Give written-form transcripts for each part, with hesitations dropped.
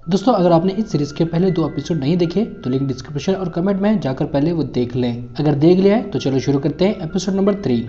दोस्तों, अगर आपने इस सीरीज के पहले 2 एपिसोड नहीं देखे तो लिंक डिस्क्रिप्शन और कमेंट में जाकर पहले वो देख लें। अगर देख लिया है तो चलो शुरू करते हैं एपिसोड नंबर 3।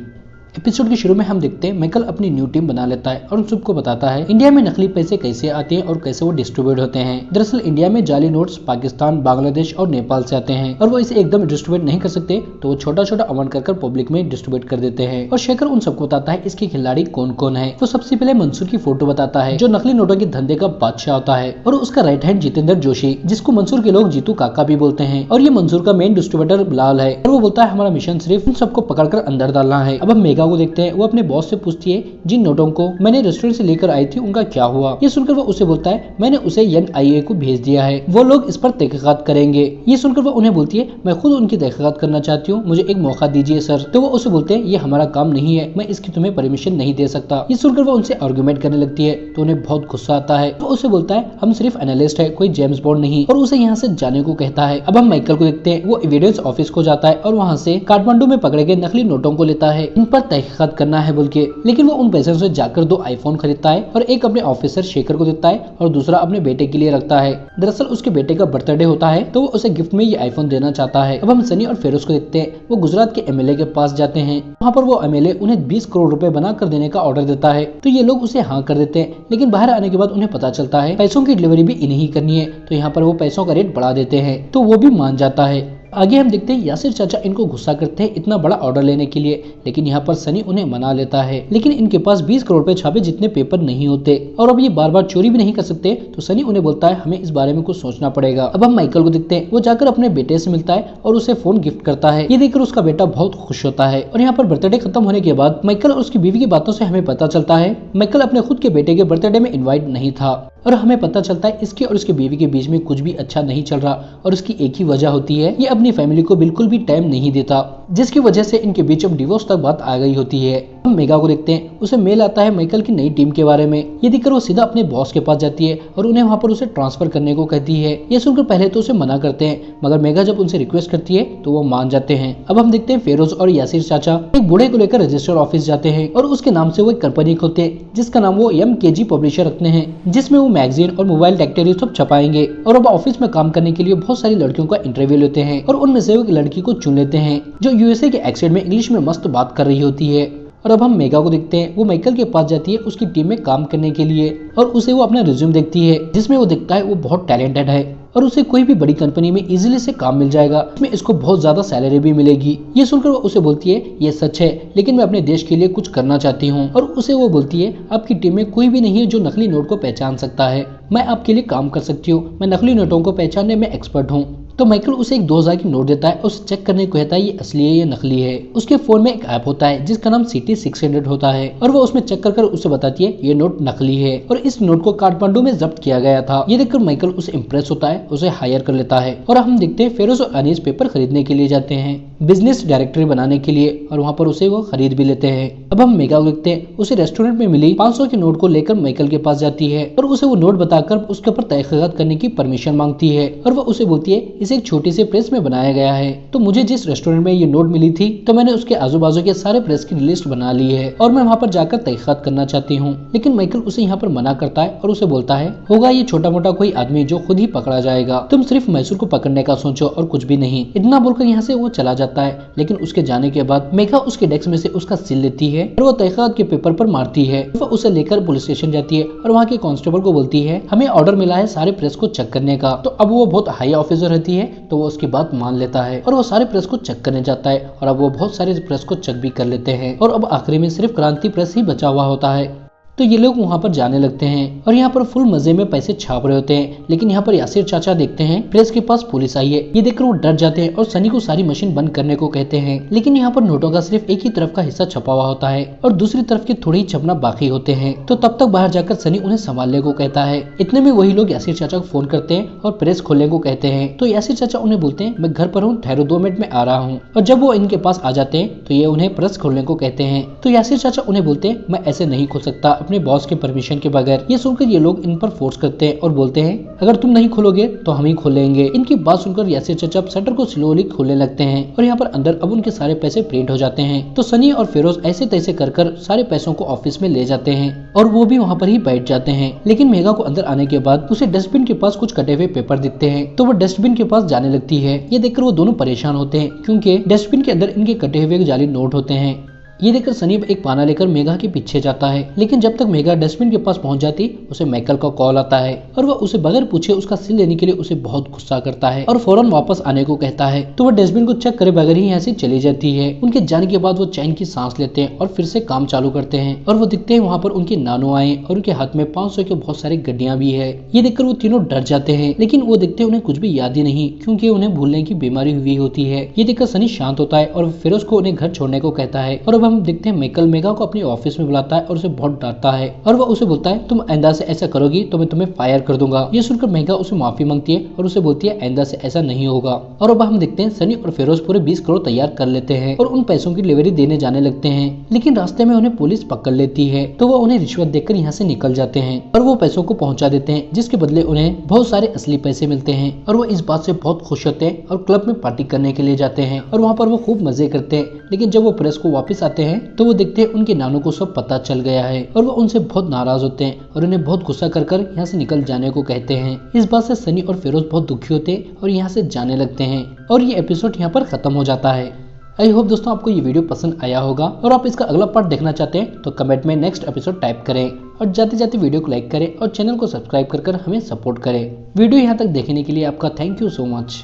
एपिसोड के शुरू में हम देखते हैं माइकल अपनी न्यू टीम बना लेता है और उन सबको बताता है इंडिया में नकली पैसे कैसे आते हैं और कैसे वो डिस्ट्रीब्यूट होते हैं। दरअसल इंडिया में जाली नोट्स पाकिस्तान, बांग्लादेश और नेपाल से आते हैं और वो इसे एकदम डिस्ट्रीब्यूट नहीं कर सकते, तो वो छोटा छोटा अमाउंट कर पब्लिक में डिस्ट्रीब्यूट कर देते हैं। और शेखर उन सबको बताता है इसके खिलाड़ी कौन कौन है। वो सबसे पहले मंसूर की फोटो बताता है जो नकली नोटों के धंधे का बादशाह होता है, और उसका राइट हैंड जितेंद्र जोशी, जिसको मंसूर के लोग जीतू काका भी बोलते हैं। और ये मंसूर का मेन डिस्ट्रीब्यूटर बिलाल है और वो बोलता है हमारा मिशन सिर्फ उन सबको पकड़कर अंदर डालना है। अब हम मेगा को देखते हैं। वो अपने बॉस से पूछती है जिन नोटों को मैंने रेस्टोरेंट से लेकर आई थी उनका क्या हुआ। ये सुनकर वो उसे बोलता है मैंने उसे NIA को भेज दिया है, वो लोग इस पर तहकीकात करेंगे। ये सुनकर वो उन्हें बोलती है मैं खुद उनकी तहकीकात करना चाहती हूँ, मुझे एक मौका दीजिए सर। तो वो उसे बोलते हैं ये हमारा काम नहीं है, मैं इसकी तुम्हें परमिशन नहीं दे सकता। ये सुनकर वो उनसे आर्गुमेंट करने लगती है तो उन्हें बहुत गुस्सा आता है। तो उसे बोलता है हम सिर्फ एनालिस्ट है, कोई जेम्स बॉन्ड नहीं, और उसे यहाँ से जाने को कहता है। अब हम माइकल को देखते हैं। वो एविडेंस ऑफिस को जाता है और वहाँ से काठमांडू में पकड़े गए नकली नोटों को लेता है, इन पर तहकीकात करना है बोल के। लेकिन वो उन पैसों से जाकर 2 आईफोन खरीदता है और एक अपने ऑफिसर शेखर को देता है और दूसरा अपने बेटे के लिए रखता है। दरअसल उसके बेटे का बर्थडे होता है तो वो उसे गिफ्ट में ये आईफोन देना चाहता है। अब हम सनी और फेरोज को देखते हैं। वो गुजरात के MLA के पास जाते हैं। वहाँ पर वो MLA उन्हें 20 करोड़ रुपए बना कर देने का ऑर्डर देता है, तो ये लोग उसे हाँ कर देते हैं। लेकिन बाहर आने के बाद उन्हें पता चलता है पैसों की डिलीवरी भी इन्हें ही करनी है, तो यहाँ पर वो पैसों का रेट बढ़ा देते हैं, तो वो भी मान जाता है। आगे हम देखते हैं यासिर चाचा इनको गुस्सा करते हैं इतना बड़ा ऑर्डर लेने के लिए, लेकिन यहाँ पर सनी उन्हें मना लेता है। लेकिन इनके पास 20 करोड़ रुपए छापे जितने पेपर नहीं होते और अब ये बार बार चोरी भी नहीं कर सकते, तो सनी उन्हें बोलता है हमें इस बारे में कुछ सोचना पड़ेगा। अब हम माइकल को देखते हैं। वो जाकर अपने बेटे से मिलता है और उसे फोन गिफ्ट करता है। ये देखकर उसका बेटा बहुत खुश होता है। और यहाँ पर बर्थडे खत्म होने के बाद माइकल और उसकी बीवी की बातों से हमें पता चलता है माइकल अपने खुद के बेटे के बर्थडे में इन्वाइट नहीं था, और हमें पता चलता है इसके और उसके बीवी के बीच में कुछ भी अच्छा नहीं चल रहा, और उसकी एक ही वजह होती है ये अपनी फैमिली को बिल्कुल भी टाइम नहीं देता, जिसकी वजह से इनके बीच अब डिवोर्स तक बात आ गई होती है। हम मेगा को देखते हैं। उसे मेल आता है माइकल की नई टीम के बारे में। ये देखकर वो सीधा अपने बॉस के पास जाती है और उन्हें वहाँ पर उसे ट्रांसफर करने को कहती है। ये सुनकर पहले तो उसे मना करते हैं, मगर मेगा जब उनसे रिक्वेस्ट करती है तो वो मान जाते हैं। अब हम देखते हैं फेरोज और यासिर चाचा एक बूढ़े को लेकर रजिस्टर ऑफिस जाते हैं और उसके नाम से वो एक कंपनी खोलते हैं जिसका नाम वो MKG पब्लिशर रखते हैं, जिसमें वो मैगजीन और मोबाइल टेक्टरी सब छपाएंगे। और अब ऑफिस में काम करने के लिए बहुत सारी लड़कियों का इंटरव्यू लेते हैं और उनमें से एक लड़की को चुन लेते हैं जो USA के एक्सेंट में इंग्लिश में मस्त बात कर रही होती है। और अब हम मेगा को देखते हैं। वो माइकल के पास जाती है उसकी टीम में काम करने के लिए और उसे वो अपना रिज्यूम देखती है जिसमें वो दिखता है वो बहुत टैलेंटेड है और उसे कोई भी बड़ी कंपनी में इजीली से काम मिल जाएगा, इसमें इसको बहुत ज्यादा सैलरी भी मिलेगी। ये सुनकर वो उसे बोलती है ये सच है, लेकिन मैं अपने देश के लिए कुछ करना चाहती हूँ। और उसे वो बोलती है आपकी टीम में कोई भी नहीं है जो नकली नोट को पहचान सकता है, मैं आपके लिए काम कर सकती हूँ, मैं नकली नोटों को पहचानने में एक्सपर्ट हूँ। तो माइकल उसे एक 2000 की नोट देता है और उसे चेक करने को कहता है ये असली है ये नकली है। उसके फोन में एक ऐप होता है जिसका नाम CT 600 होता है और वो उसमें चेक कर उसे बताती है ये नोट नकली है और इस नोट को काठमांडू में जब्त किया गया था। ये देखकर माइकल उसे इम्प्रेस होता है, उसे हायर कर लेता है। और हम देखते हैं फेरोज और अनीस पेपर खरीदने के लिए जाते हैं बिजनेस डायरेक्टरी बनाने के लिए, और वहाँ पर उसे वो खरीद भी लेते हैं। अब हम मेगा को देखते हैं। उसे रेस्टोरेंट में मिली 500 के नोट को लेकर माइकल के पास जाती है और उसे वो नोट बताकर उसके ऊपर तहकीकात करने की परमिशन मांगती है। और वो उसे बोलती है इसे एक छोटी सी प्रेस में बनाया गया है, तो मुझे जिस रेस्टोरेंट में ये नोट मिली थी तो मैंने उसके आजू बाजू के सारे प्रेस की लिस्ट बना ली है और मैं वहाँ पर जाकर तहकीकात करना चाहती हूँ। लेकिन माइकल उसे यहाँ पर मना करता है और उसे बोलता है होगा ये छोटा मोटा कोई आदमी जो खुद ही पकड़ा जाएगा, तुम सिर्फ मैसूर को पकड़ने का सोचो और कुछ भी नहीं। इतना बोलकर यहाँ से वो चला जाता है। लेकिन उसके जाने के बाद मेगा उसके डेस्क में से उसका सिल लेती है और वो तहकीकात के पेपर पर मारती है। वो उसे लेकर पुलिस स्टेशन जाती है और वहाँ के कांस्टेबल को बोलती है हमें ऑर्डर मिला है सारे प्रेस को चेक करने का। तो अब वो बहुत हाई ऑफिसर रहती है तो वो उसकी बात मान लेता है और वो सारे प्रेस को चेक करने जाता है और अब वो बहुत सारे प्रेस को चेक भी कर लेते हैं और अब आखिरी में सिर्फ क्रांति प्रेस ही बचा हुआ होता है। तो ये लोग वहाँ पर जाने लगते हैं और यहाँ पर फुल मजे में पैसे छाप रहे होते हैं। लेकिन यहाँ पर यासिर चाचा देखते हैं प्रेस के पास पुलिस आई है। ये देखकर वो डर जाते हैं और सनी को सारी मशीन बंद करने को कहते हैं। लेकिन यहाँ पर नोटों का सिर्फ एक ही तरफ का हिस्सा छपा हुआ होता है और दूसरी तरफ के थोड़े ही छपना बाकी होते हैं। तो तब तक बाहर जाकर सनी उन्हें संभालने को कहता है। इतने में वही लोग यासिर चाचा को फोन करते हैं और प्रेस खोलने को कहते हैं। तो यासिर चाचा उन्हें बोलते हैं मैं घर पर हूँ, ठहरो 2 मिनट में आ रहा हूँ। और जब वो इनके पास आ जाते हैं तो ये उन्हें प्रेस खोलने को कहते हैं। तो यासिर चाचा उन्हें बोलते हैं मैं ऐसे नहीं खोल सकता, अपने बॉस के परमिशन के बगैर। ये सुनकर ये लोग इन पर फोर्स करते हैं और बोलते हैं अगर तुम नहीं खोलोगे तो हम ही खोलेंगे। इनकी बात सुनकर यासिर चचा शटर को स्लोली खोलने लगते हैं और यहाँ पर अंदर अब उनके सारे पैसे प्रिंट हो जाते हैं। तो सनी और फिरोज ऐसे तैसे कर सारे पैसों को ऑफिस में ले जाते हैं और वो भी वहाँ पर ही बैठ जाते हैं। लेकिन मेघा को अंदर आने के बाद उसे डस्टबिन के पास कुछ कटे हुए पेपर दिखते हैं, तो वो डस्टबिन के पास जाने लगती है। ये देखकर वो दोनों परेशान होते हैं क्योंकि डस्टबिन के अंदर इनके कटे हुए जाली नोट होते हैं। ये देखकर सनी एक पाना लेकर मेघा के पीछे जाता है, लेकिन जब तक मेघा डस्टबिन के पास पहुंच जाती उसे माइकल का कॉल आता है और वह उसे बगैर पूछे उसका सिल लेने के लिए उसे बहुत गुस्सा करता है और फौरन वापस आने को कहता है। तो वह डस्टबिन को चेक करे बगैर ही यहाँ से चली जाती है। उनके जाने के बाद वो चैन की सांस लेते हैं और फिर से काम चालू करते हैं और वो दिखते हैं वहाँ पर उनके नानो आए और उनके हाथ में 500 के बहुत सारी गड्डियां भी है। ये देखकर वो तीनों डर जाते हैं, लेकिन वो देखते उन्हें कुछ भी याद ही नहीं क्योंकि उन्हें भूलने की बीमारी हुई होती है। ये देखकर सनी शांत होता है और फिरोज को उन्हें घर छोड़ने को कहता है और अब हम देखते हैं माइकल मेघा को अपने ऑफिस में बुलाता है और उसे बहुत डांटता है और वो उसे बोलता है तुम आइंदा से ऐसा करोगी तो मैं तुम्हें फायर कर दूंगा। ये सुनकर मेघा उसे माफी मांगती है और उसे बोलती है आइंदा से ऐसा नहीं होगा। और अब हम देखते हैं सनी और फिरोज पूरे 20 करोड़ तैयार कर लेते हैं और उन पैसों की डिलीवरी देने जाने लगते हैं, लेकिन रास्ते में उन्हें पुलिस पकड़ लेती है। तो वो उन्हें रिश्वत देकर यहाँ से निकल जाते हैं और वो पैसों को पहुंचा देते हैं, जिसके बदले उन्हें बहुत सारे असली पैसे मिलते हैं और वो इस बात से बहुत खुश होते हैं और क्लब में पार्टी करने के लिए जाते हैं और वहाँ पर वो खूब मजे करते हैं। लेकिन जब वो प्रेस को वापस आते हैं तो वो देखते हैं उनके नानों को सब पता चल गया है और वो उनसे बहुत नाराज होते हैं और उन्हें बहुत गुस्सा कर यहाँ से निकल जाने को कहते हैं। इस बात से सनी और फिरोज बहुत दुखी होते हैं और यहाँ से जाने लगते हैं और ये एपिसोड यहाँ पर खत्म हो जाता है। आई होप दोस्तों आपको ये वीडियो पसंद आया होगा और आप इसका अगला पार्ट देखना चाहते हैं तो कमेंट में नेक्स्ट एपिसोड टाइप करें और जाते जाते वीडियो को लाइक करें और चैनल को सब्सक्राइब कर हमें सपोर्ट करें। वीडियो यहाँ तक देखने के लिए आपका थैंक यू सो मच।